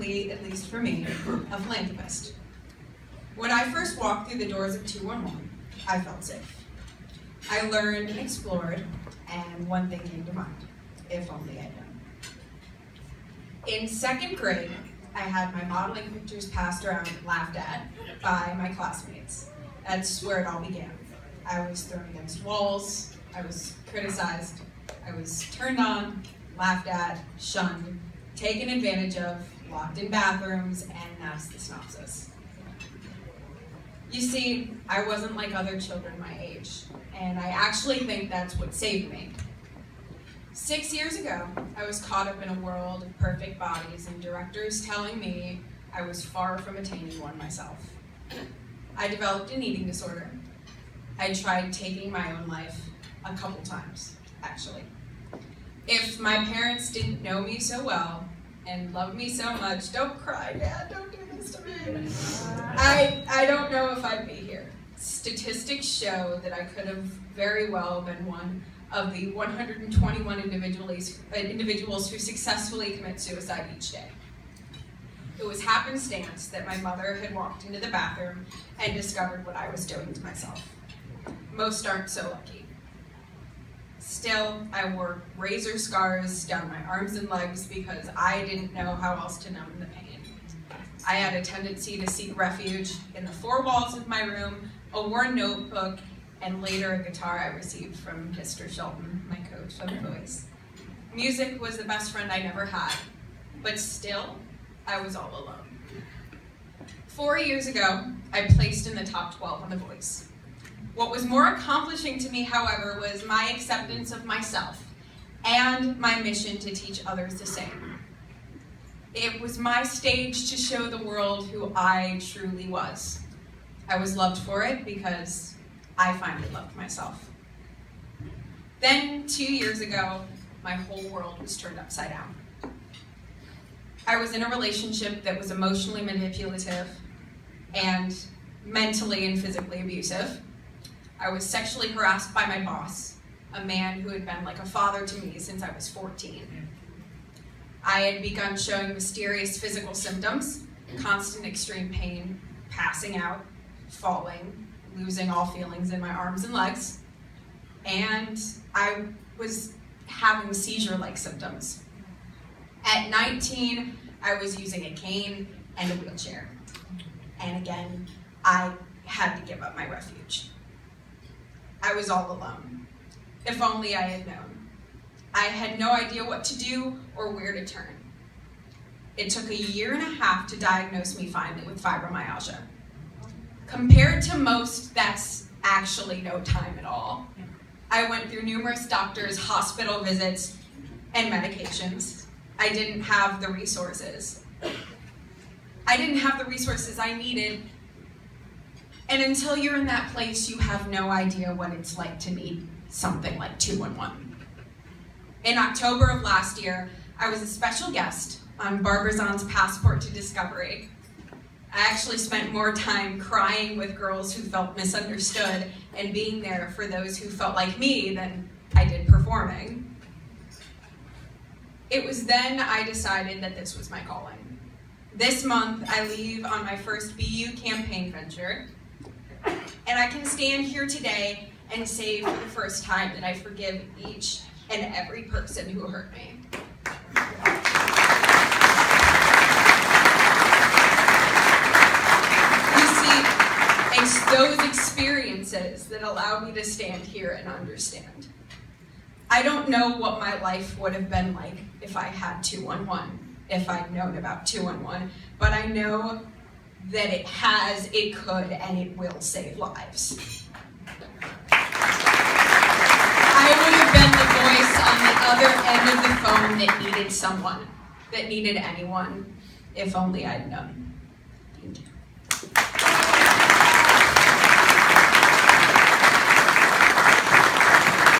basically, at least for me, a philanthropist. When I first walked through the doors of 211, I felt safe. I learned and explored, and one thing came to mind: if only I'd known. In second grade, I had my modeling pictures passed around and laughed at by my classmates. That's where it all began. I was thrown against walls, I was criticized, I was turned on, laughed at, shunned, taken advantage of, locked in bathrooms, and that's the synopsis. You see, I wasn't like other children my age, and I actually think that's what saved me. 6 years ago, I was caught up in a world of perfect bodies and directors telling me I was far from attaining one myself. I developed an eating disorder. I tried taking my own life a couple times, actually. If my parents didn't know me so well and love me so much, don't cry, Dad, don't do this to me. I don't know if I'd be here. Statistics show that I could have very well been one of the 121 individuals who successfully commit suicide each day. It was happenstance that my mother had walked into the bathroom and discovered what I was doing to myself. Most aren't so lucky. Still, I wore razor scars down my arms and legs because I didn't know how else to numb the pain. I had a tendency to seek refuge in the four walls of my room, a worn notebook, and later a guitar I received from Mr. Shelton, my coach of voice. Music was the best friend I never had, but still, I was all alone. 4 years ago, I placed in the top 12 on The Voice. What was more accomplishing to me, however, was my acceptance of myself and my mission to teach others the same. It was my stage to show the world who I truly was. I was loved for it because I finally loved myself. Then, 2 years ago, my whole world was turned upside down. I was in a relationship that was emotionally manipulative and mentally and physically abusive. I was sexually harassed by my boss, a man who had been like a father to me since I was 14. I had begun showing mysterious physical symptoms: constant extreme pain, passing out, falling, losing all feelings in my arms and legs, and I was having seizure-like symptoms. At 19, I was using a cane and a wheelchair. And again, I had to give up my refuge. I was all alone. If only I had known. I had no idea what to do or where to turn. It took 1.5 years to diagnose me finally with fibromyalgia. Compared to most, that's actually no time at all. I went through numerous doctors, hospital visits, and medications. I didn't have the resources. I didn't have the resources I needed. And until you're in that place, you have no idea what it's like to need something like 211. In October of last year, I was a special guest on Barbizon's Passport to Discovery. I actually spent more time crying with girls who felt misunderstood and being there for those who felt like me than I did performing. It was then I decided that this was my calling. This month, I leave on my first BU campaign venture, and I can stand here today and say for the first time that I forgive each and every person who hurt me. You see, it's those experiences that allow me to stand here and understand. I don't know what my life would have been like if I had 211, if I'd known about 211, but I know that it has, it could, and it will save lives. I would have been the voice on the other end of the phone that needed someone, that needed anyone, if only I'd known. Thank you.